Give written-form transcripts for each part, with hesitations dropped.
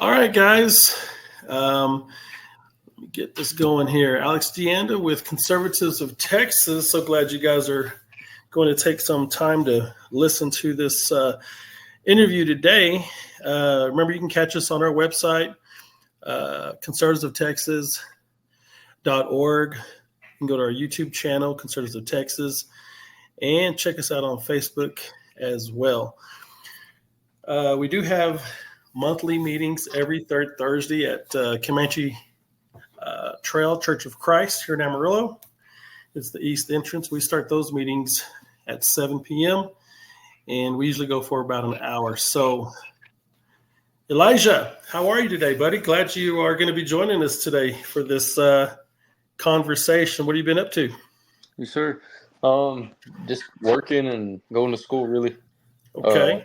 All right, guys. Let me get this going here. Alex Deanda with Conservatives of Texas. So glad you guys are going to take some time to listen to this interview today. Remember, you can catch us on our website, conservativeoftexas.org. You can go to our YouTube channel, Conservatives of Texas, and check us out on Facebook as well. We do have monthly meetings every third Thursday at Comanche Trail Church of Christ here in Amarillo. It's the east entrance. We start those meetings at 7 p.m. and we usually go for about an hour. So, Elijah, how are you today, buddy? Glad you are going to be joining us today for this conversation. What have you been up to? Yes, sir. Just working and going to school, really. Okay.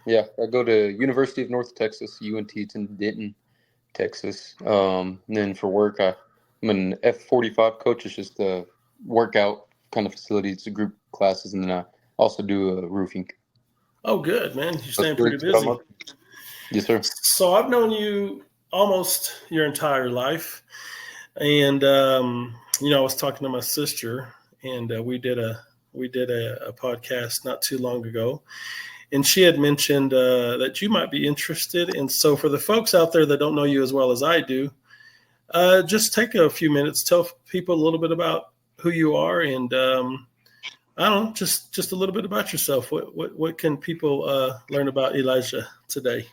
Yeah, I go to University of North Texas, UNT. It's in Denton, Texas. And then for work, I'm an F45 coach. It's just a workout kind of facility. It's a group classes, and then I also do roofing. Oh, good, man. You're That's staying pretty what I'm busy. up to. Yes, sir. So I've known you almost your entire life. And, I was talking to my sister, and we did a podcast not too long ago. And she had mentioned that you might be interested. And so for the folks out there that don't know you as well as I do, just take a few minutes, tell people a little bit about who you are, and I don't know, just a little bit about yourself. What can people learn about Elijah today?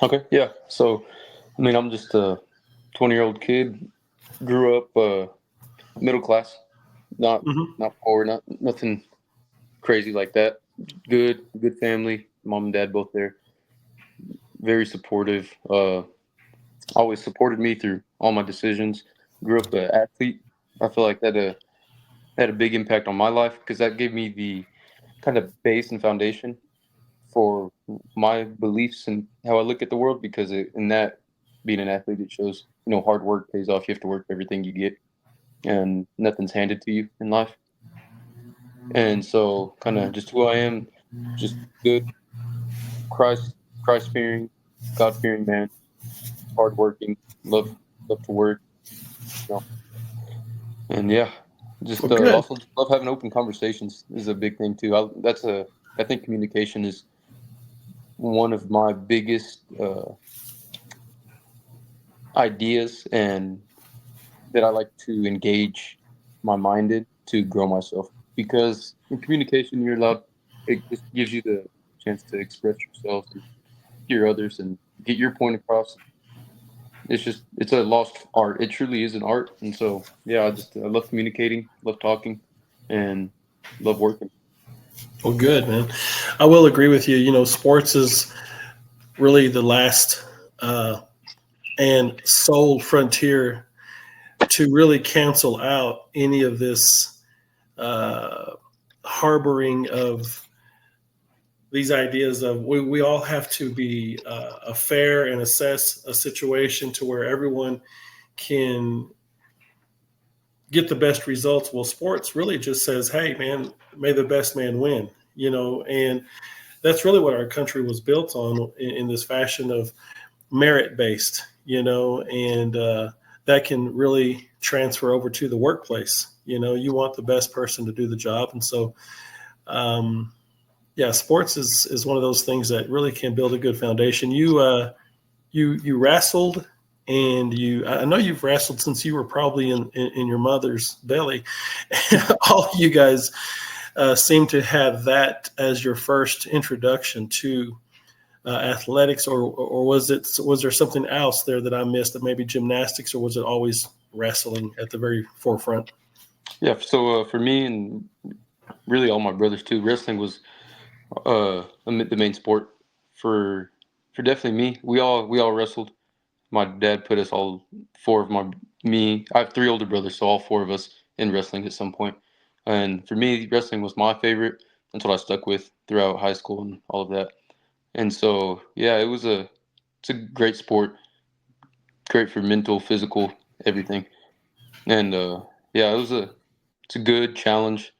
Okay. Yeah. So, I'm just a 20-year-old kid. Grew up middle class, not Mm-hmm. not poor, nothing crazy like that. Good family. Mom and dad both there. Very supportive. Always supported me through all my decisions. Grew up an athlete. I feel like that had a big impact on my life because that gave me the kind of base and foundation for my beliefs and how I look at the world. Because in that, being an athlete, it shows hard work pays off. You have to work for everything you get, and nothing's handed to you in life. And so, kind of just who I am, just good, Christ fearing, God fearing man, hardworking, love to work, you know. And yeah, just Well, good. also just love having open conversations is a big thing too. I think communication is one of my biggest ideas, and that I like to engage my mind in to grow myself. Because in communication, it just gives you the chance to express yourself and hear others and get your point across. It's a lost art. It truly is an art. And so, yeah, I love communicating, love talking, and love working. Well, good, man. I will agree with you. Sports is really the last and sole frontier to really cancel out any of this uh, harboring of these ideas of we all have to be fair and assess a situation to where everyone can get the best results. Well, sports really just says, hey, man, may the best man win, and that's really what our country was built on in this fashion of merit based, and that can really transfer over to the workplace. You want the best person to do the job. And so, yeah, sports is one of those things that really can build a good foundation. You wrestled, and I know you've wrestled since you were probably in your mother's belly. All you guys seem to have that as your first introduction to athletics, or was there something else there that I missed, that maybe gymnastics, or was it always wrestling at the very forefront? Yeah. So for me and really all my brothers too, wrestling was the main sport for for definitely me. We all wrestled. My dad put us all four of my me. I have three older brothers, so all four of us in wrestling at some point. And for me, wrestling was my favorite. That's what I stuck with throughout high school and all of that. And so, yeah, it's a great sport, great for mental, physical, everything. And yeah, it's a good challenge.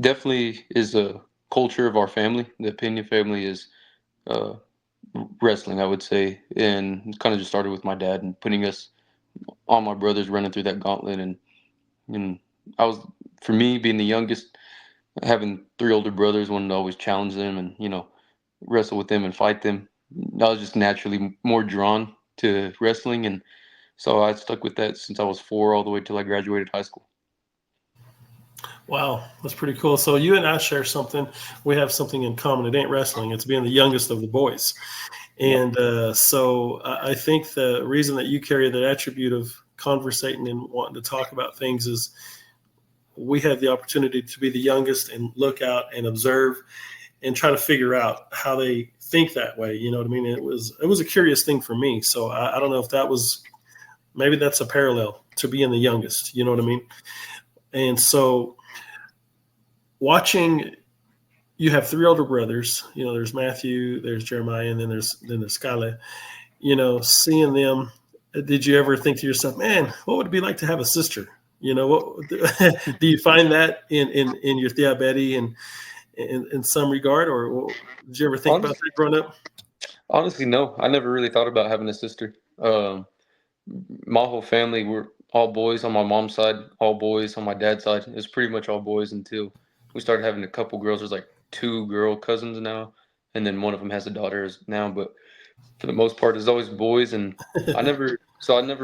Definitely is a culture of our family. The Pena family is uh, wrestling, I would say, and it kind of just started with my dad and putting us all my brothers running through that gauntlet, and I was for me being the youngest, having three older brothers, wanted to always challenge them and wrestle with them and fight them. I was just naturally more drawn to wrestling, and so I stuck with that since I was 4 all the way till I graduated high school. Wow, that's pretty cool. So you and I share something. We have something in common. It ain't wrestling. It's being the youngest of the boys. Yep. And so I think the reason that you carry that attribute of conversating and wanting to talk about things is we had the opportunity to be the youngest and look out and observe and try to figure out how they think that way. You know what I mean? It was a curious thing for me. So I don't know if that was, maybe that's a parallel to being the youngest. You know what I mean? And so watching, you have three older brothers. You know, there's Matthew, there's Jeremiah, and then there's Skylar. You know, seeing them, did you ever think to yourself, man, what would it be like to have a sister? You know, what do you find that in your Thea Betty and in some regard, or did you ever think about that growing up? Honestly, no. I never really thought about having a sister. My whole family were all boys on my mom's side, all boys on my dad's side. It was pretty much all boys until we started having a couple girls. There's like 2 girl cousins now, and then one of them has a daughter now. But for the most part, it's always boys, and I never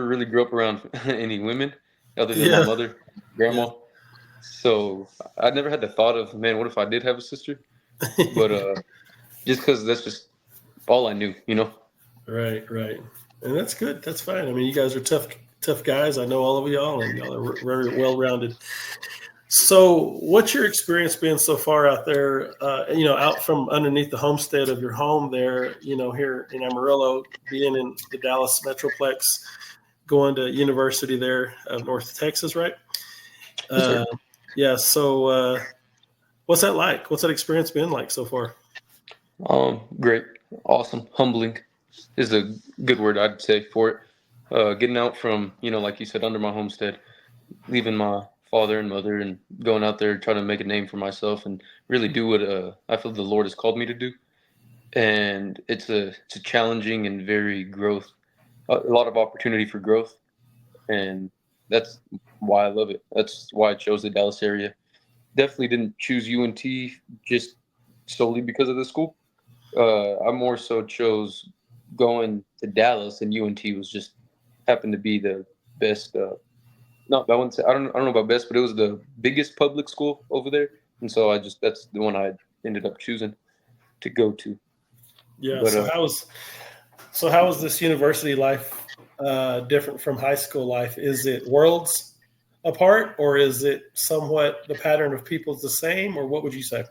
really grew up around any women other than my Yeah, mother, yeah. grandma. So I never had the thought of, man, what if I did have a sister? But just because that's just all I knew. Right, right. And that's good. That's fine. I mean, you guys are tough guys. I know all of y'all, and y'all are very well rounded. So, what's your experience been so far out there? Out from underneath the homestead of your home there. You know, here in Amarillo, being in the Dallas Metroplex, going to university there of North Texas, right? Yes, sir. Uh, yeah. So, what's that like? What's that experience been like so far? Great, awesome, humbling is a good word I'd say for it. Getting out from, like you said, under my homestead, leaving my father and mother, and going out there trying to make a name for myself and really do what I feel the Lord has called me to do. And it's a challenging and very growth, a lot of opportunity for growth, and that's why I love it. That's why I chose the Dallas area. Definitely didn't choose UNT just solely because of the school. I more so chose going to Dallas, and UNT was just happened to be the best. Not I wouldn't say I don't know about best, but it was the biggest public school over there, and so that's the one I ended up choosing to go to. Yeah. But So how is this university life different from high school life? Is it worlds apart, or is it somewhat the pattern of people is the same, or what would you say?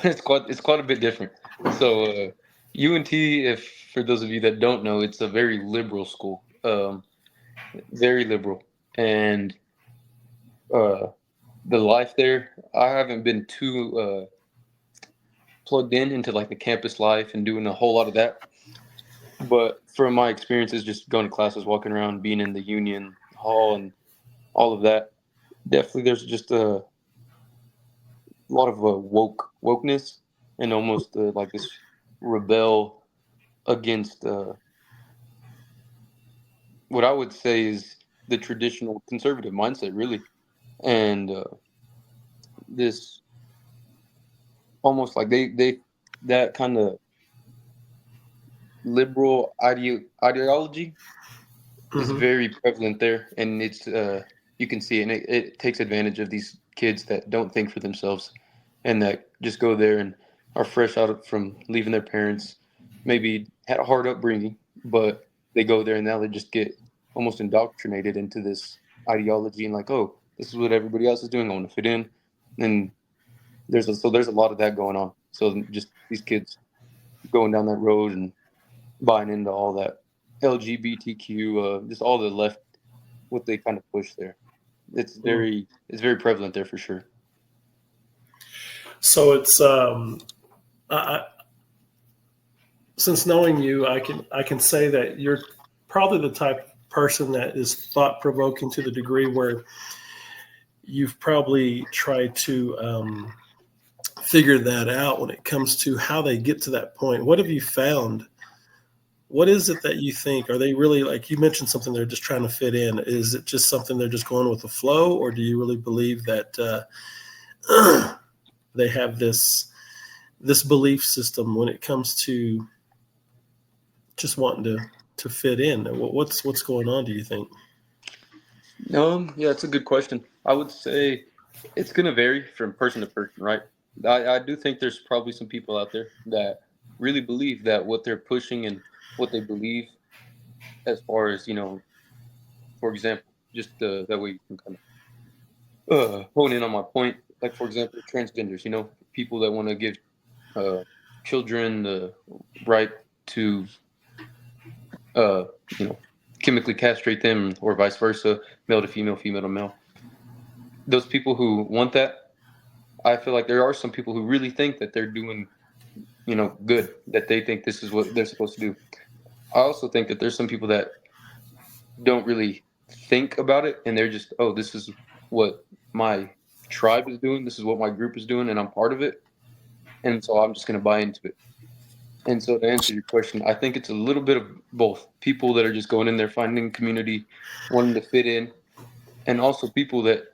it's quite a bit different. So UNT, if for those of you that don't know, it's a very liberal school, very liberal, and uh, the life there. I haven't been too plugged into like the campus life and doing a whole lot of that. But from my experiences, just going to classes, walking around, being in the union hall, and all of that, definitely there's just a lot of wokeness and almost like this rebel against what I would say is the traditional conservative mindset, really, and this almost like they that kind of liberal ideology is Hmm. very prevalent there, and it's you can see it, and it takes advantage of these kids that don't think for themselves, and that just go there and are fresh out from leaving their parents, maybe had a hard upbringing, but they go there and now they just get almost indoctrinated into this ideology and like, oh, this is what everybody else is doing. I want to fit in, and there's a lot of that going on. So just these kids going down that road and buying into all that LGBTQ, just all the left, what they kind of push there. It's very prevalent there for sure. So it's I, since knowing you, I can say that you're probably the type of person that is thought provoking to the degree where you've probably tried to figured that out when it comes to how they get to that point. What have you found? What is it that you think? Are they really, like you mentioned something, they're just trying to fit in? Is it just something they're just going with the flow, or do you really believe that they have this belief system when it comes to just wanting to fit in? What's going on, do you think? Yeah, it's a good question. I would say it's going to vary from person to person, right? I do think there's probably some people out there that really believe that what they're pushing and what they believe, as far as, for example, just that way you can kind of hone in on my point. Like, for example, transgenders, people that want to give uh, children the right to, uh, you know, chemically castrate them or vice versa, male to female, female to male. Those people who want that, I feel like there are some people who really think that they're doing, good, that they think this is what they're supposed to do. I also think that there's some people that don't really think about it, and they're just, oh, this is what my tribe is doing, this is what my group is doing, and I'm part of it, and so I'm just going to buy into it. And so, to answer your question, I think it's a little bit of both. People that are just going in there, finding community, wanting to fit in, and also people that,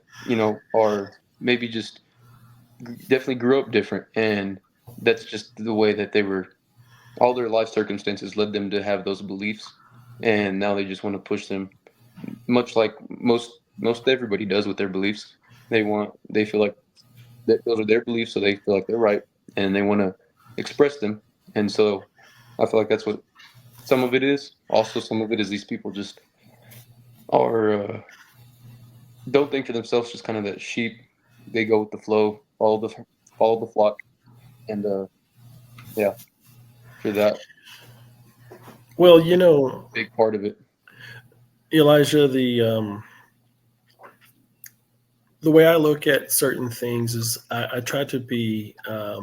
are maybe just definitely grew up different, and that's just the way that they were. All their life circumstances led them to have those beliefs, and now they just want to push them, much like most everybody does with their beliefs. They feel like that those are their beliefs, so they feel like they're right, and they want to express them. And so I feel like that's what some of it is. Also, some of it is these people just are don't think for themselves, just kind of that sheep. They go with the flow, follow the flock, and yeah, for that Well, big part of it. Elijah, the way I look at certain things is I try to be uh,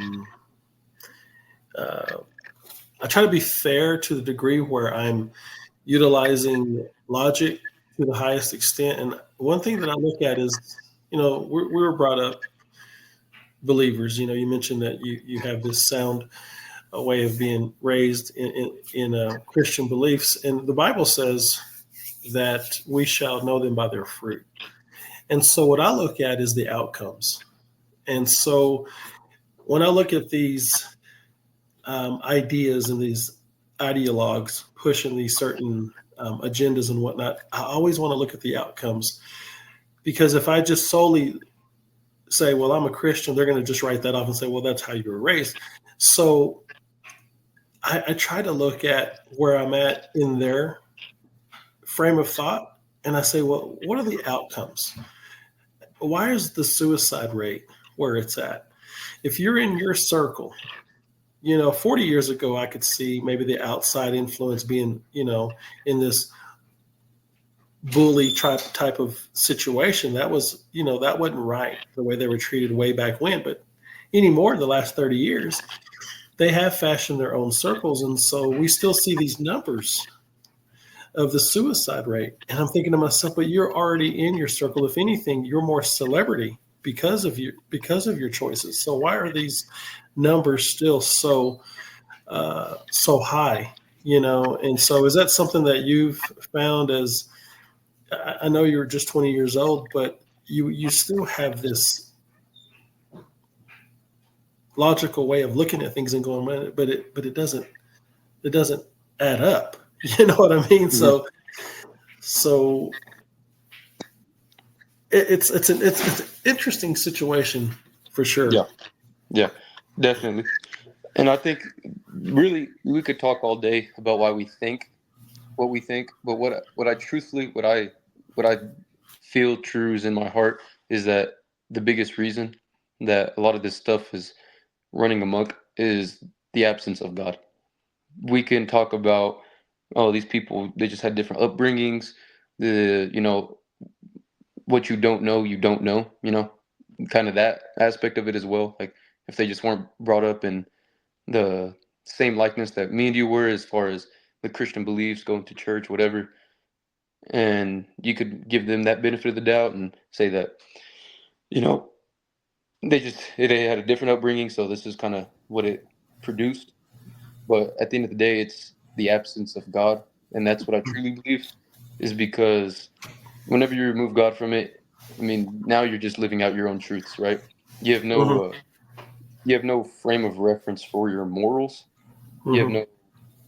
I try to be fair to the degree where I'm utilizing logic to the highest extent. And one thing that I look at is, we were brought up believers. You mentioned that you have this sound way of being raised in Christian beliefs, and the Bible says that we shall know them by their fruit. And so, what I look at is the outcomes. And so, when I look at these ideas and these ideologues pushing these certain agendas and whatnot, I always want to look at the outcomes, because if I just solely say, well, I'm a Christian, they're going to just write that off and say, well, that's how you were raised. So I try to look at where I'm at in their frame of thought, and I say, well, what are the outcomes? Why is the suicide rate where it's at? If you're in your circle, 40 years ago, I could see maybe the outside influence being, in this bully type of situation. That was, that wasn't right, the way they were treated way back when. But anymore, in the last 30 years, they have fashioned their own circles. And so we still see these numbers of the suicide rate. And I'm thinking to myself, but you're already in your circle. If anything, you're more celebrity because of your choices. So why are these numbers still so high? And so is that something that you've found? As I know you're just 20 years old, but you still have this logical way of looking at things and going, but it doesn't add up. You know what I mean? Mhm. So it's an interesting situation for sure. Yeah, yeah, definitely. And I think really we could talk all day about why we think what we think, but what I feel true is in my heart is that the biggest reason that a lot of this stuff is running amok is the absence of God. We can talk about, oh, these people, they just had different upbringings, the what you don't know, kind of that aspect of it as well. Like, if they just weren't brought up in the same likeness that me and you were, as far as the Christian beliefs, going to church, whatever, and you could give them that benefit of the doubt and say that, you know they had a different upbringing, so this is kind of what it produced. But at the end of the day, it's the absence of God, and that's what I truly believe. Is because whenever you remove God from it, I mean, now you're just living out your own truths, right? You have no Hmm. uh, you have no frame of reference for your morals. You have Hmm. no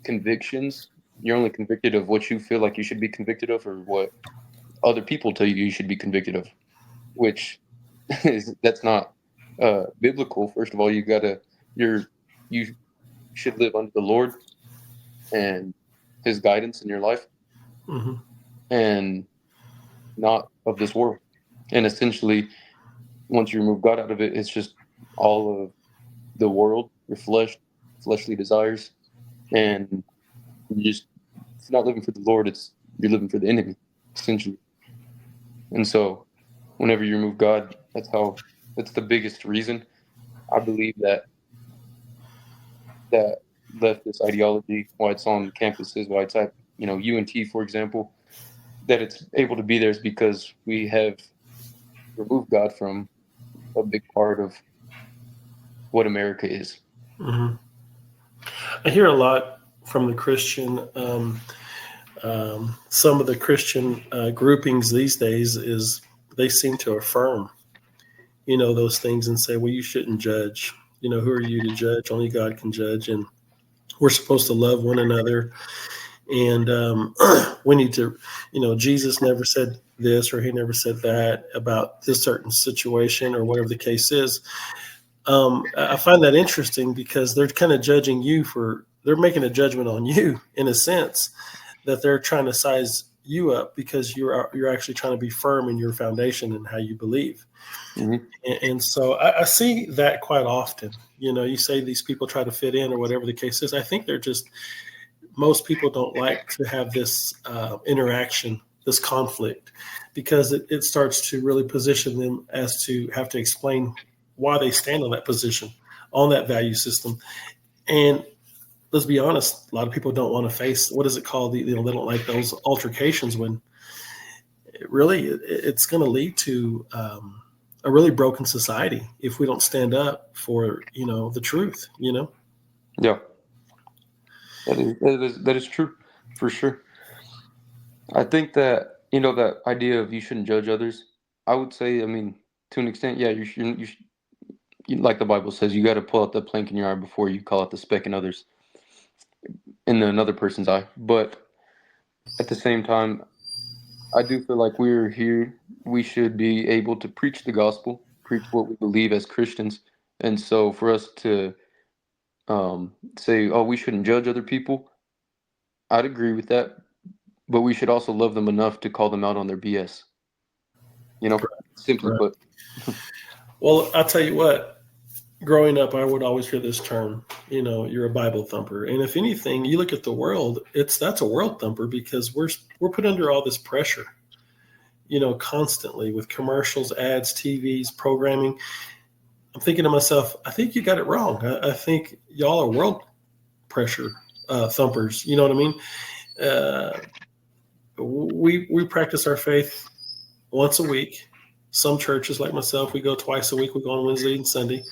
convictions. You're only convicted of what you feel like you should be convicted of, or what other people tell you you should be convicted of, which that's not biblical. First of all, you should live under the Lord and His guidance in your life, Hmm. and not of this world. And essentially, once you remove God out of it, it's just all of the world, your fleshly desires, and you just if you're not living for the Lord, it's you're living for the enemy, essentially. And so, whenever you remove God, that's the biggest reason I believe that leftist ideology, why it's on campuses, why it's at UNT, for example, that it's able to be there is because we have removed God from a big part of what America is. Hmm. I hear a lot from the Christian. Some of the Christian groupings these days is they seem to affirm, those things and say, well, you shouldn't judge. Who are you to judge? Only God can judge, and we're supposed to love one another. And we need to, Jesus never said this or he never said that about this certain situation or whatever the case is. I find that interesting because they're kind of judging you they're making a judgment on you in a sense that they're trying to size you up because you're actually trying to be firm in your foundation and how you believe. Hmm. And so I see that quite often. You say these people try to fit in or whatever the case is. I think they're just most people don't like to have this interaction, this conflict, because it starts to really position them as to have to explain why they stand on that position, on that value system. And let's be honest, a lot of people don't want to face what is it called? They don't like those altercations when it's going to lead to a really broken society if we don't stand up for the truth. Yeah, that is true for sure. I think that that idea of you shouldn't judge others. I would say, I mean, to an extent, yeah, like the Bible says, you got to pull out the plank in your eye before you call out the speck in another person's eye. But at the same time, I do feel like we're here. We should be able to preach the gospel, preach what we believe as Christians, and so for us to say, "Oh, we shouldn't judge other people," I'd agree with that. But we should also love them enough to call them out on their BS. Simply Right. put. Well, I'll tell you what, growing up, I would always hear this term, you're a Bible thumper. And if anything, you look at the world, that's a world thumper because we're put under all this pressure, constantly with commercials, ads, TVs, programming. I'm thinking to myself, I think you got it wrong. I think y'all are world pressure thumpers. You know what I mean? Uh, we practice our faith once a week. Some churches, like myself, we go twice a week. We go on Wednesday and Sunday,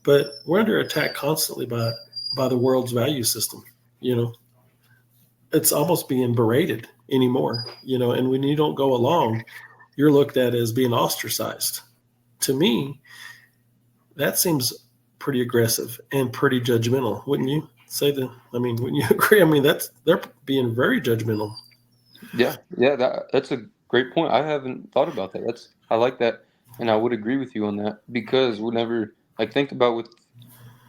but we're under attack constantly by the world's value system. You know, it's almost being berated anymore. And when you don't go along, you're looked at as being ostracized. To me, that seems pretty aggressive and pretty judgmental, wouldn't you say that? I mean, wouldn't you agree? I mean, they're being very judgmental. Yeah, yeah, that's a great point. I haven't thought about that. I like that, and I would agree with you on that because whenever like think about with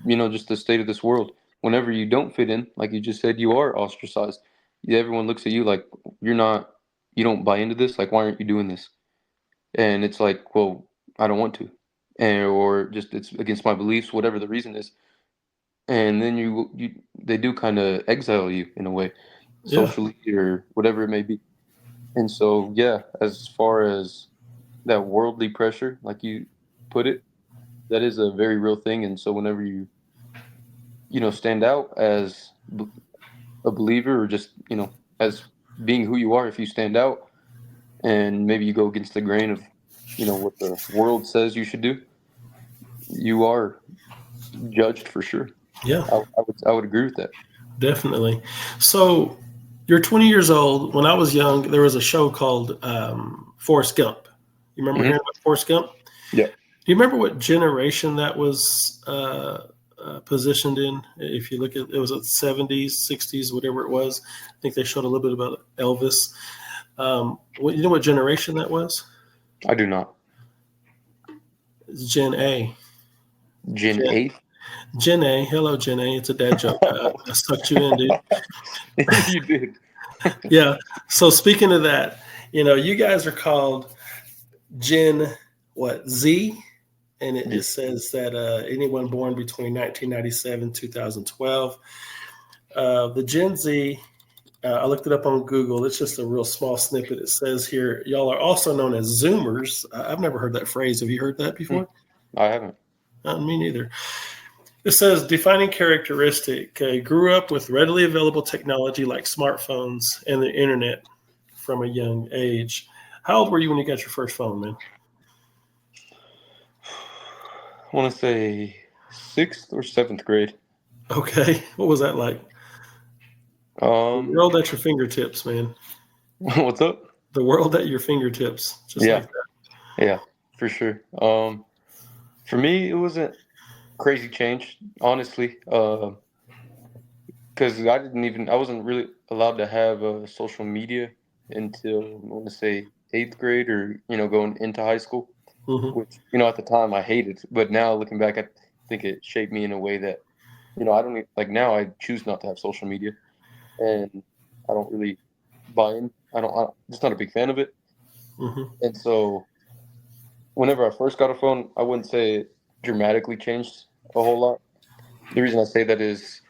just the state of this world, whenever you don't fit in, like you just said, you are ostracized. Yeah, everyone looks at you like you don't buy into this. Like, why aren't you doing this? And it's like, well, I don't want to, and or just it's against my beliefs, whatever the reason is. And then they do kind of exile you in a way, Yeah, socially or whatever it may be. And so, yeah, as far as that worldly pressure, like you put it, that is a very real thing. And so, whenever you stand out as a believer, or just as being who you are, if you stand out and maybe you go against the grain of what the world says you should do, you are judged for sure. Yeah, I would agree with that. definitely. So you're 20 years old. When I was young, there was a show called Forrest Gump. You remember Hmm. hearing about Forrest Gump? Yeah. Do you remember what generation that was positioned in? If you look at it, was it 70s, 60s, whatever it was. I think they showed a little bit about Elvis. You know what generation that was? I do not. It's Gen A. Gen Gen, 8. Gen A. Hello, Gen A. It's a dad joke. I sucked you in, dude. You did. Yeah. So speaking of that, you guys are called Gen what Z, and it Yeah. says that anyone born between 1997 2012. The Gen Z, I looked it up on Google. It's just a real small snippet. It says here, y'all are also known as Zoomers. I've never heard that phrase. Have you heard that Hmm. before? I haven't. Me neither. It says defining characteristic grew up with readily available technology like smartphones and the internet from a young age. How old were you when you got your first phone, man? I want to say 6th or 7th grade. Okay. What was that like? The Um, world at your fingertips, man. what's up? The world at your fingertips, just like Yeah, that. yeah, for sure. For me, it wasn't crazy change, honestly, because I wasn't really allowed to have social media until I want to say 8th grade, or going into high school, Hmm. which at the time I hated, but now looking back, I think it shaped me in a way that I don't like now. I choose not to have social media, and I don't really buy in. I'm just not a big fan of it, Hmm. and so whenever I first got a phone, I wouldn't say it dramatically changed a whole lot. The reason I say that is,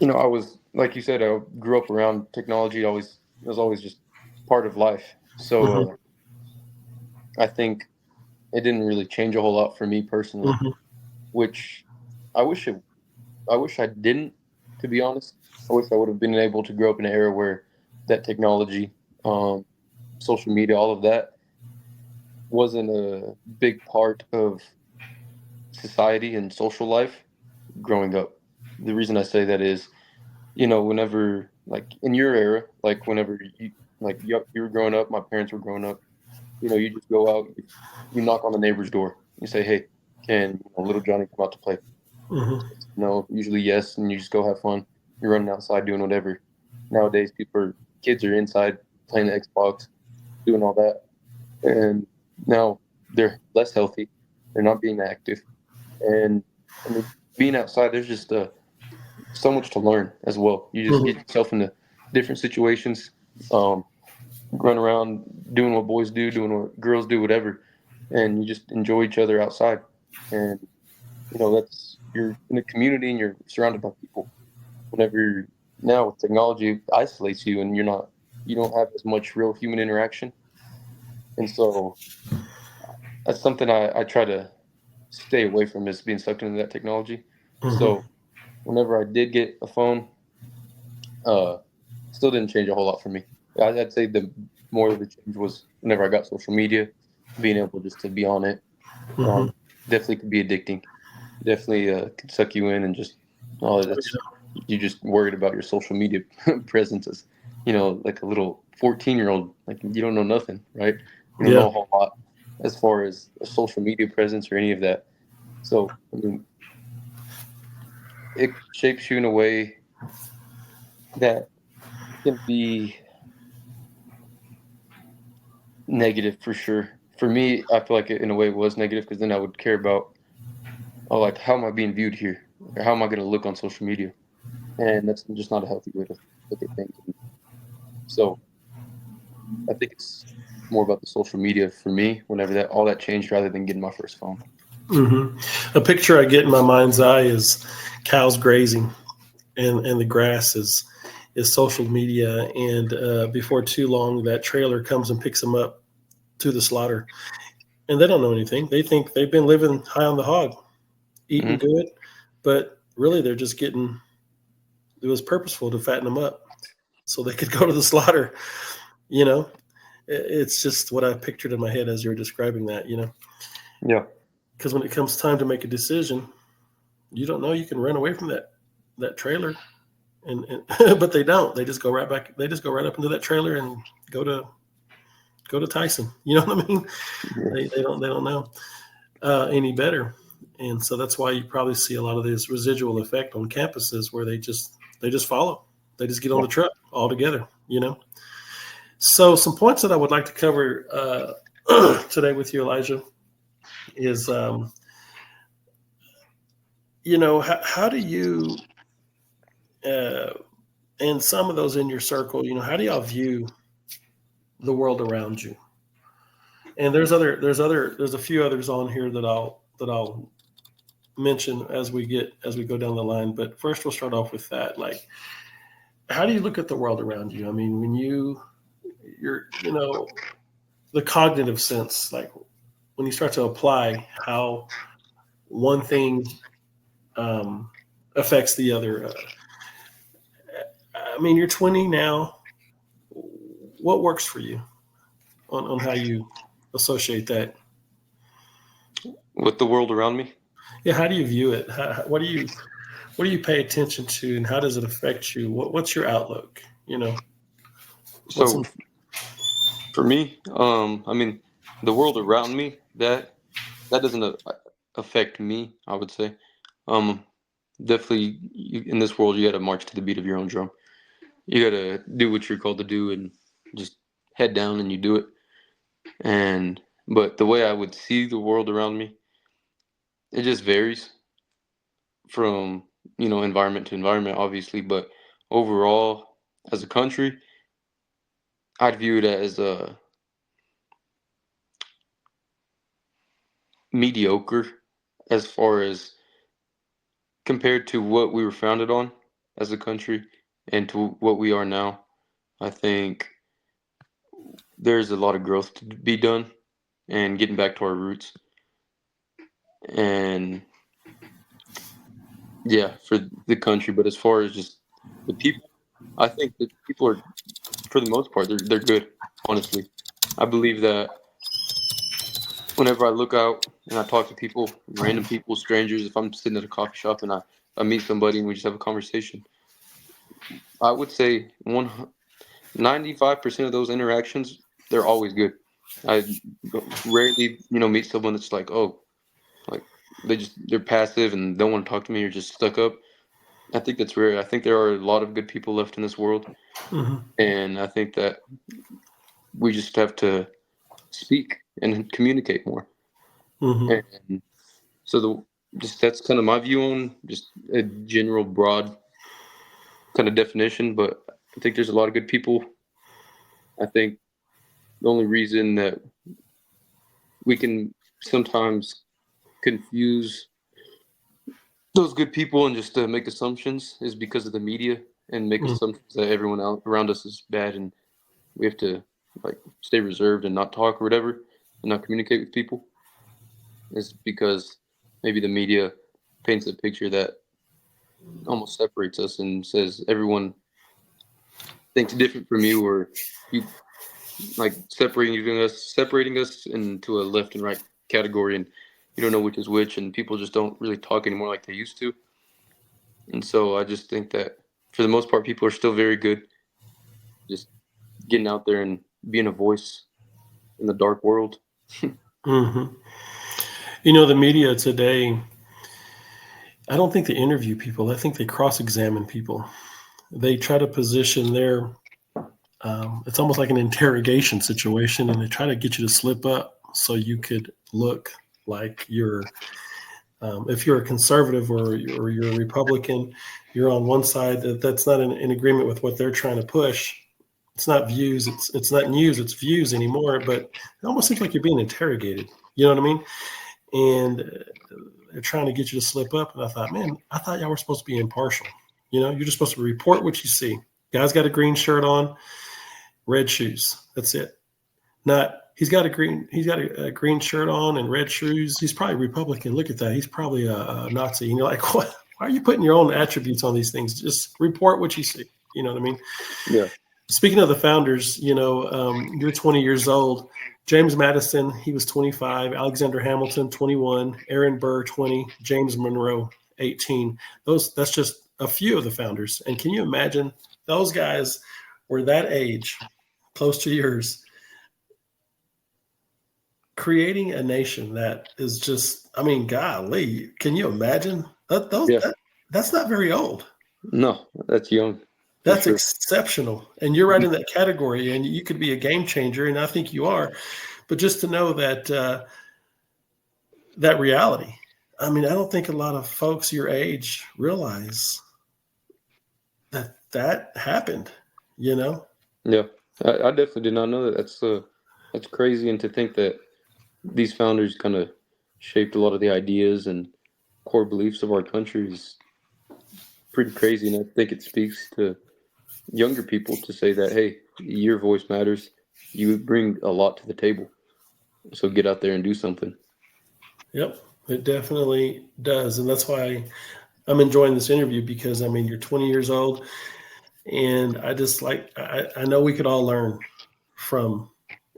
I was like you said, I grew up around technology. It was always just part of life. Hmm. So I think it didn't really change a whole lot for me personally, Hmm. which I wish it. I wish I didn't. To be honest, I wish I would have been able to grow up in an era where that technology, um, social media, all of that wasn't a big part of society and social life growing up. The reason I say that is, whenever like in your era, like whenever you were growing up, my parents were growing up. You just go out, you knock on the neighbor's door, you say, "Hey, can little Johnny come out to play?" Hmm. No, usually yes, and you just go have fun. You're running outside doing whatever. Nowadays, kids are inside playing the Xbox, doing all that, and now they're less healthy. They're not being active, and I mean, being outside, there's just so much to learn as well. You just get Hmm. yourself into different situations, um, run around doing what boys do, doing what girls do, whatever, and you just enjoy each other outside. And that's you're in a community and you're surrounded by people. Whenever now with technology it isolates you and you don't have as much real human interaction, and so that's something I try to stay away from, is being sucked into that technology. Hmm. So whenever I did get a phone, uh, still didn't change a whole lot for me. I'd say the more of the change was whenever I got social media, being able just to be on it. Hmm. Um, definitely could be addicting. Definitely could suck you in, and just that's you just worried about your social media presence as like a little 14-year-old. Like you don't know nothing, right? You don't Yeah. know a whole lot as far as a social media presence or any of that. So I mean, it shapes you in a way that can be negative for sure. For me, I feel like in a way it was negative, because then I would care about, oh, like, how am I being viewed here? Or how am I going to look on social media? And that's just not a healthy way to look at things. So I think it's more about the social media for me whenever that all that changed, rather than getting my first phone. Hmm. A picture I get in my mind's eye is cows grazing, and the grass is social media. And before too long, that trailer comes and picks them up to the slaughter, and they don't know anything. They think they've been living high on the hog, eating Hmm. good, but really they're just getting. It was purposeful to fatten them up so they could go to the slaughter. You know, it's just what I pictured in my head as you were describing that. Yeah. Because when it comes time to make a decision, you don't know you can run away from that trailer, and but they don't. They just go right back. They just go right up into that trailer and go to Tyson. You know what I mean? Yeah. They don't know any better, and so that's why you probably see a lot of this residual effect on campuses where they just follow. They just get on the truck all together. You know. So some points that I would like to cover today with you, Elijah, is how do you and some of those in your circle, how do y'all view the world around you? And there's a few others on here that I'll mention as we go down the line. But first, we'll start off with that. Like, how do you look at the world around you? I mean, when you're the cognitive sense, like when you start to apply how one thing affects the other. I mean, you're 20 now. What works for you on how you associate that? With the world around me? Yeah, how do you view it? What do you pay attention to, and how does it affect you? What's your outlook? So for me, I mean, the world around me, that doesn't affect me, I would say. Definitely in this world, you got to march to the beat of your own drum. You got to do what you're called to do and just head down and you do it. But the way I would see the world around me, it just varies from, environment to environment, obviously. But overall, as a country, I'd view it as a mediocre as far as compared to what we were founded on as a country and to what we are now. I think there's a lot of growth to be done and getting back to our roots. And yeah, for the country. But as far as just the people, I think that people are, for the most part, they're good, honestly. I believe that whenever I look out and I talk to people, random people, strangers, if I'm sitting at a coffee shop and I meet somebody and we just have a conversation, I would say 95% of those interactions, they're always good. I rarely, meet someone that's like, oh, like they're passive and don't want to talk to me or just stuck up. I think that's rare. I think there are a lot of good people left in this world, and I think that we just have to speak and communicate more. And so that's kind of my view on just a general broad kind of definition. But I think there's a lot of good people. I think the only reason that we can sometimes confuse those good people and just make assumptions is because of the media and make assumptions that everyone around us is bad and we have to like stay reserved and not talk or whatever and not communicate with people. Is because maybe the media paints a picture that almost separates us and says everyone thinks different from you, or you like separating us into a left and right category, and you don't know which is which, and people just don't really talk anymore like they used to. And so I just think that for the most part, people are still very good, just getting out there and being a voice in the dark world. The media today, I don't think they interview people. I think they cross-examine people. They try to position it's almost like an interrogation situation, and they try to get you to slip up so you could look like if you're a conservative or you're a Republican, you're on one side that's not in agreement with what they're trying to push. It's not views. It's not news. It's views anymore. But it almost seems like you're being interrogated. You know what I mean? And they're trying to get you to slip up. And I thought, man, I thought y'all were supposed to be impartial. You're just supposed to report what you see. Guy's got a green shirt on, red shoes. That's it. Not he's got a green shirt on and red shoes. He's probably Republican. Look at that. He's probably a Nazi. And you're like, what? Why are you putting your own attributes on these things? Just report what you see. You know what I mean? Yeah. Speaking of the founders, you're 20 years old. James Madison, he was 25. Alexander Hamilton, 21. Aaron Burr, 20. James Monroe, 18. That's just a few of the founders. And can you imagine those guys were that age, close to yours, creating a nation that is just, I mean, golly, can you imagine? Yeah. That's not very old. No, that's young for That's sure. exceptional. And you're right in that category, and you could be a game changer, and I think you are. But just to know that that reality, I mean, I don't think a lot of folks your age realize that that happened, you know? Yeah, I definitely did not know that. That's crazy, and to think that these founders kind of shaped a lot of the ideas and core beliefs of our country is pretty crazy. And I think it speaks to younger people to say that, hey, your voice matters. You bring a lot to the table, so get out there and do something. Yep, it definitely does. And that's why I'm enjoying this interview because, I mean, you're 20 years old. And I just I know we could all learn from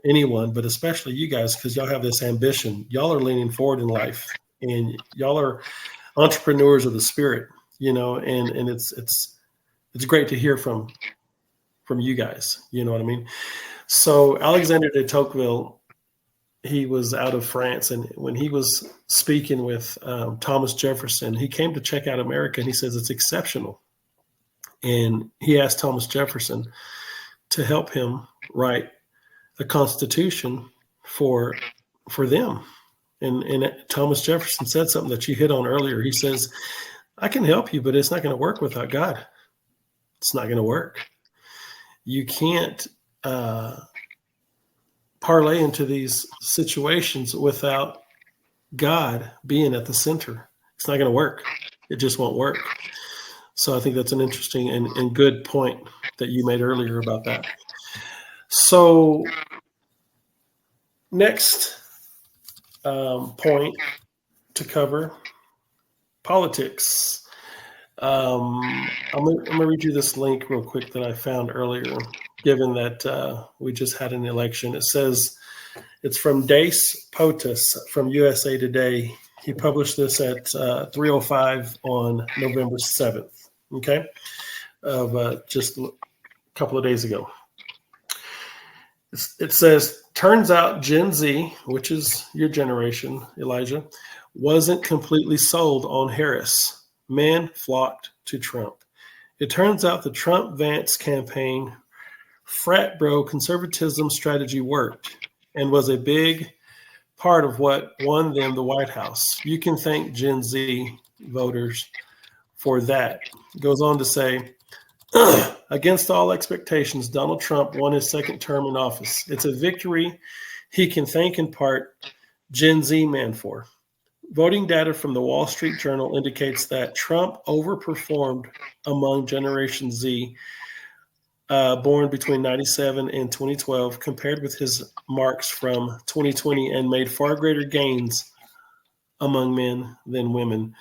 anyone, but especially you guys, because y'all have this ambition. Y'all are leaning forward in life, and y'all are entrepreneurs of the spirit, and it's great to hear from you guys. You know what I mean? So Alexander de Tocqueville, he was out of France, and when he was speaking with Thomas Jefferson, he came to check out America, and he says it's exceptional. And he asked Thomas Jefferson to help him write a constitution for them. And Thomas Jefferson said something that you hit on earlier. He says, I can help you, but it's not going to work without God. It's not going to work. You can't parlay into these situations without God being at the center. It's not going to work. It just won't work. So I think that's an interesting and good point that you made earlier about that. So next point to cover, politics. I'm gonna read you this link real quick that I found earlier, given that we just had an election. It says it's from Dace Potus from USA Today. He published this at 3:05 on November 7th, okay, of just a couple of days ago. It says, turns out Gen Z, which is your generation, Elijah, wasn't completely sold on Harris. Men flocked to Trump. It turns out the Trump-Vance campaign frat bro conservatism strategy worked and was a big part of what won them the White House. You can thank Gen Z voters for that. It goes on to say, against all expectations, Donald Trump won his second term in office. It's a victory he can thank in part Gen Z man for. Voting data from the Wall Street Journal indicates that Trump overperformed among Generation Z, born between 97 and 2012, compared with his marks from 2020, and made far greater gains among men than women.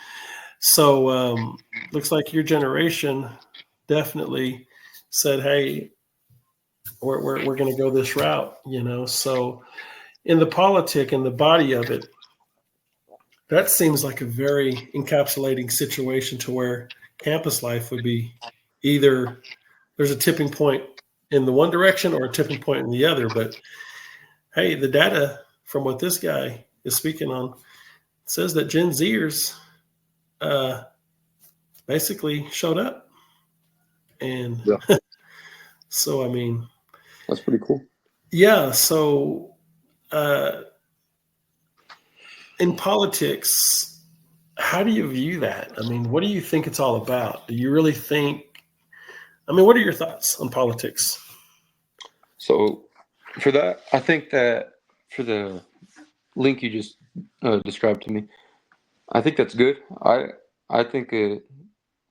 So looks like your generation definitely said, hey, we're going to go this route, So in the politic and the body of it, that seems like a very encapsulating situation to where campus life would be either there's a tipping point in the one direction or a tipping point in the other. But hey, the data from what this guy is speaking on says that Gen Zers basically showed up. And Yeah, so, I mean, that's pretty cool. yeah. So in politics, how do you view that? I mean, what do you think it's all about? Do you really think, I mean, what are your thoughts on politics? So for that, I think that for the link you just described to me, I think that's good. I think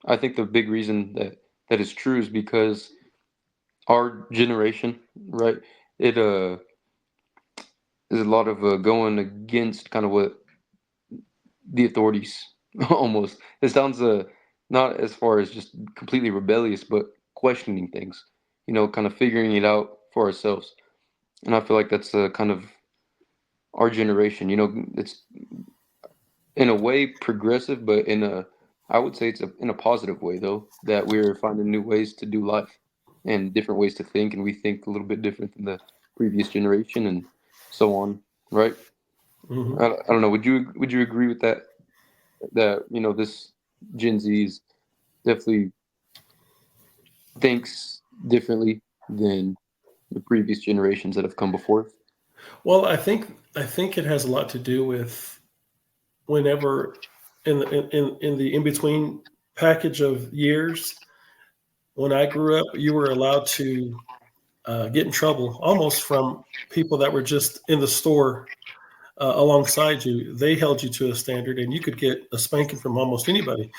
I think the big reason that is true is because our generation, right? It is a lot of going against kind of what the authorities almost. It sounds not as far as just completely rebellious, but questioning things. Kind of figuring it out for ourselves. And I feel like that's kind of our generation. It's in a way progressive, but I would say it's in a positive way though, that we're finding new ways to do life and different ways to think, and we think a little bit different than the previous generation and so on, right? Hmm. I don't know. Would you agree with that? That this Gen Z is definitely thinks differently than the previous generations that have come before. Well, I think it has a lot to do with whenever in the in between package of years. When I grew up, you were allowed to get in trouble almost from people that were just in the store alongside you. They held you to a standard, and you could get a spanking from almost anybody.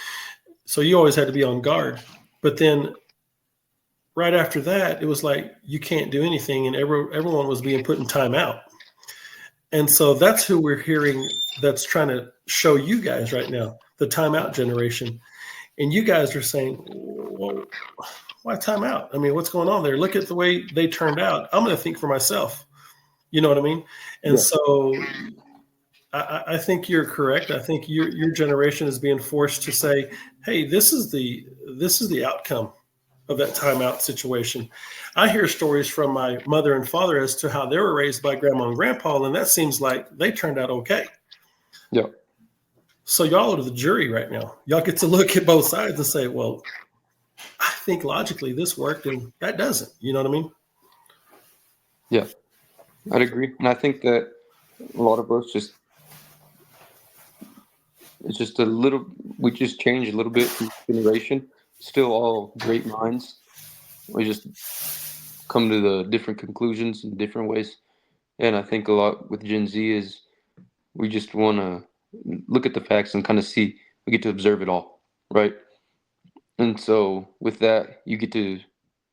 So you always had to be on guard. But then right after that, it was like you can't do anything, and everyone was being put in timeout. And so that's who we're hearing that's trying to show you guys right now, the timeout generation. And you guys are saying, well, why timeout? I mean, what's going on there? Look at the way they turned out. I'm going to think for myself. You know what I mean? And Yeah, so I think you're correct. I think your generation is being forced to say, hey, this is the outcome of that timeout situation. I hear stories from my mother and father as to how they were raised by grandma and grandpa, and that seems like they turned out okay. yeah, So y'all are the jury right now. Y'all get to look at both sides and say, well, I think logically this worked and that doesn't. You know what I mean? yeah. I'd agree, and I think that a lot of us just it's just a little. We just changed a little bit from generation. Still all great minds. We just come to the different conclusions in different ways. And I think a lot with Gen Z is we just want to look at the facts and kind of see. We get to observe it all, right? And so with that, you get to.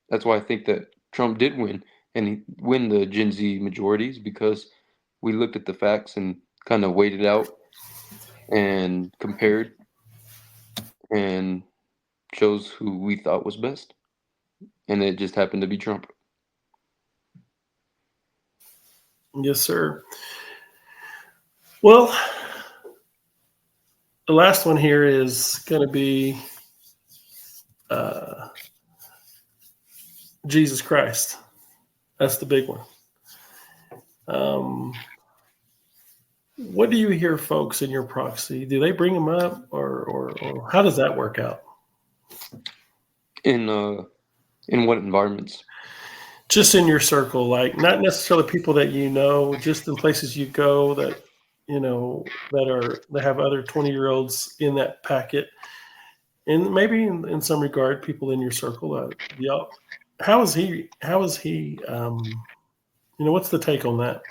That's why I think that Trump did win, and he win the Gen Z majorities because we looked at the facts and kind of weighed it out and compared and chose who we thought was best, and it just happened to be Trump. Yes, sir. Well, the last one here is going to be uh, Jesus Christ. That's the big one. Um, what do you hear folks in your proxy? Do they bring them up, or how does that work out? In in what environments? Just in your circle, like not necessarily people that you know, just in places you go that that have other 20-year-olds in that packet, and maybe in some regard, people in your circle. Yeah, how is he? How is he? What's the take on that?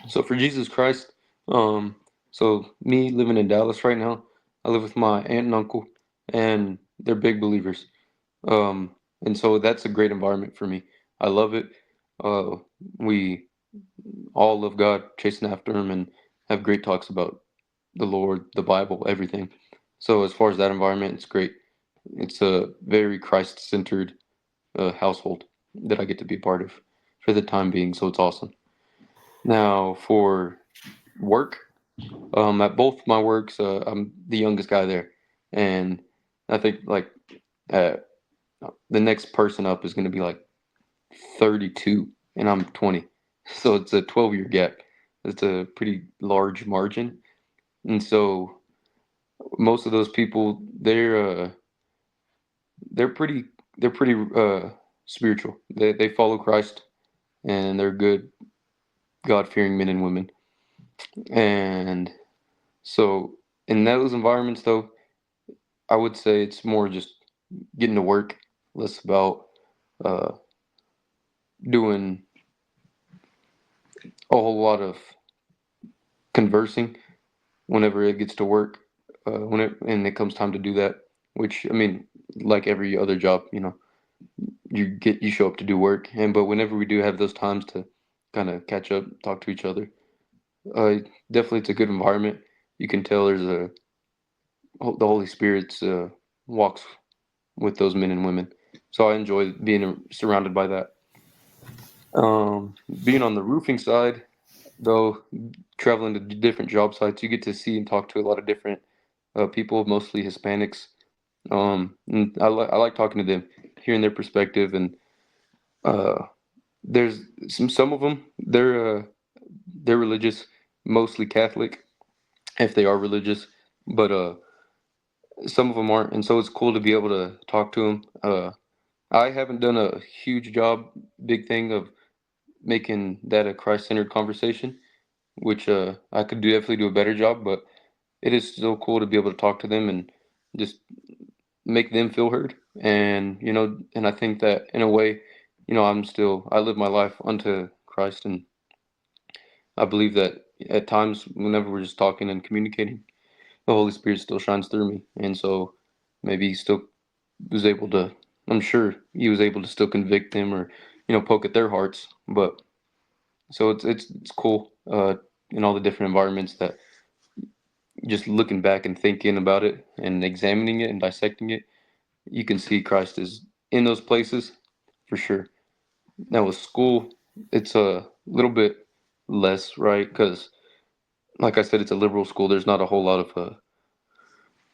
So for Jesus Christ, so me living in Dallas right now, I live with my aunt and uncle, and they're big believers. And so that's a great environment for me. I love it. Uh, we all love God, chasing after Him, and have great talks about the Lord, the Bible, everything. So as far as that environment, it's great. It's a very Christ-centered household that I get to be a part of for the time being. So it's awesome. Now for work, at both my works, I'm the youngest guy there, and I think like uh, the next person up is going to be like 32, and I'm 20, so it's a 12-year gap. It's a pretty large margin, and so most of those people they're pretty they're pretty spiritual. They follow Christ, and they're good God fearing men and women, and so in those environments though, I would say it's more just getting to work, less about uh, doing a whole lot of conversing whenever it gets to work, when it comes time to do that. Which I mean, like every other job, you show up to do work, and but whenever we do have those times to kind of catch up, talk to each other, uh, definitely it's a good environment. You can tell there's the Holy Spirit's walks with those men and women. So I enjoy being surrounded by that. Being on the roofing side, though, traveling to different job sites, you get to see and talk to a lot of different people, mostly Hispanics. And I like talking to them, hearing their perspective, and uh, there's some of them they're religious, mostly Catholic, if they are religious, but some of them aren't, and so it's cool to be able to talk to them. I haven't done a huge job, big thing of making that a Christ-centered conversation, which I could definitely do a better job, but it is still cool to be able to talk to them and just make them feel heard. And and I think that in a way, I live my life unto Christ, and I believe that at times whenever we're just talking and communicating, the Holy Spirit still shines through me, and so maybe he still was able to. I'm sure he was able to still convict them or poke at their hearts. But so it's cool in all the different environments that just looking back and thinking about it and examining it and dissecting it, you can see Christ is in those places for sure. Now with school, it's a little bit less, right? Because like I said, it's a liberal school. There's not a whole lot of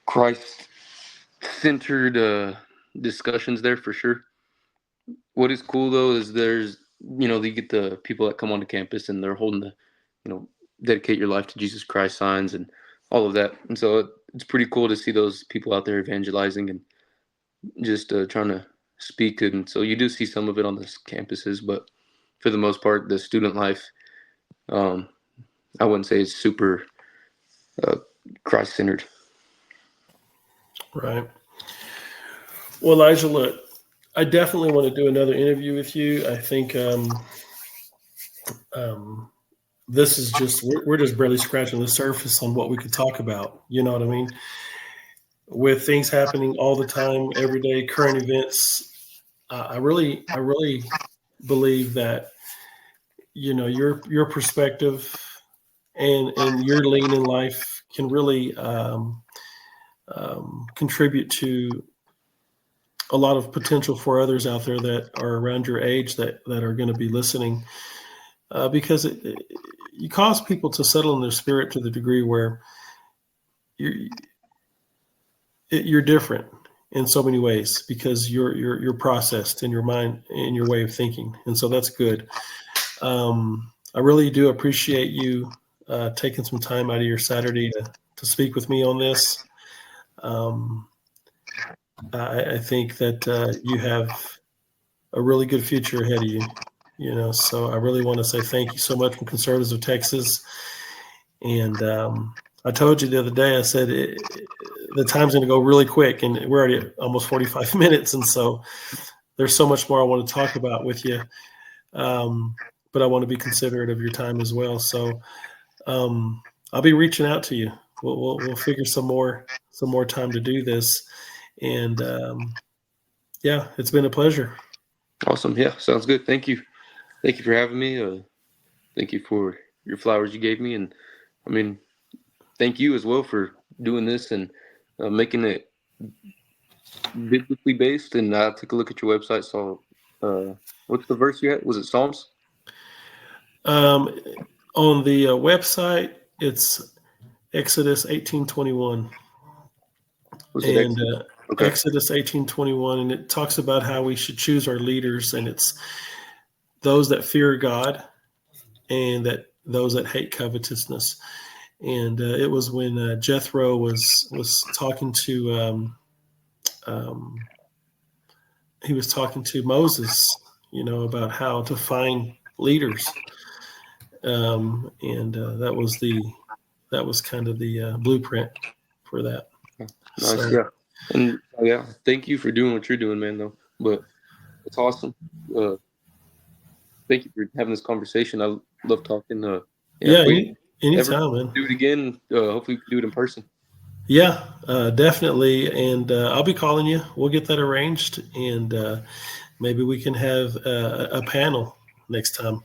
Christ-centered discussions there for sure. What is cool though is there's you get the people that come onto campus and they're holding the you know dedicate your life to Jesus Christ signs and all of that, and so it's pretty cool to see those people out there evangelizing and just trying to speak. And so you do see some of it on the campuses, but for the most part, the student life, um, I wouldn't say it's super uh, Christ centered. Right. Well, Elijah, look, I definitely want to do another interview with you. I think um, this is just we're just barely scratching the surface on what we could talk about. You know what I mean? With things happening all the time, every day, current events. I really believe that your perspective and your lean in life can really contribute to a lot of potential for others out there that are around your age that are going to be listening, because you cause people to settle in their spirit to the degree where you're you're different in so many ways because you're processed in your mind and your way of thinking, and so that's good. I really do appreciate you taking some time out of your Saturday to speak with me on this. Um, I think that you have a really good future ahead of you. So I really want to say thank you so much from Conservatives of Texas. And I told you the other day, I said the time's going to go really quick, and we're already at almost 45 minutes. And so there's so much more I want to talk about with you. But I want to be considerate of your time as well. So I'll be reaching out to you. We'll figure some more time to do this. And yeah, it's been a pleasure. Awesome. Yeah, sounds good. Thank you for having me. Thank you for your flowers you gave me, and I mean, thank you as well for doing this and making it biblically based. And I took a look at your website, saw what's the verse you had? Was it Psalms? Um, on the website, it's Exodus 18:21, Was it and Exodus? Okay. Exodus 18:21, and it talks about how we should choose our leaders, and it's those that fear God and that those that hate covetousness. And it was when Jethro was talking to he was talking to Moses, about how to find leaders, and that was kind of the blueprint for that. Nice. So Yeah. And yeah, thank you for doing what you're doing, man. Though, but it's awesome. Uh, Thank you for having this conversation. I love talking. Yeah, if yeah, we ever anytime, man. do it again, hopefully we can do it in person. Yeah, definitely. And I'll be calling you. We'll get that arranged, and maybe we can have a panel next time.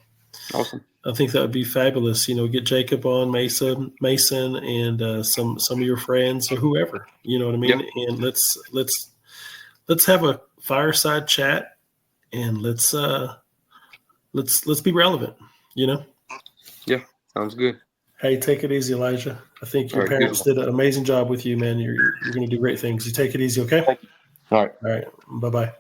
Awesome. I think that would be fabulous. Get Jacob on, Mason, and some of your friends or whoever. You know what I Yeah. mean? And let's have a fireside chat, and let's be relevant. You know. Yeah. Sounds good. Hey, take it easy, Elijah. I think All your right, good. parents did an amazing job with you, man. You're going to do great things. You take it easy, okay? Thank you. All right. All right. Bye-bye.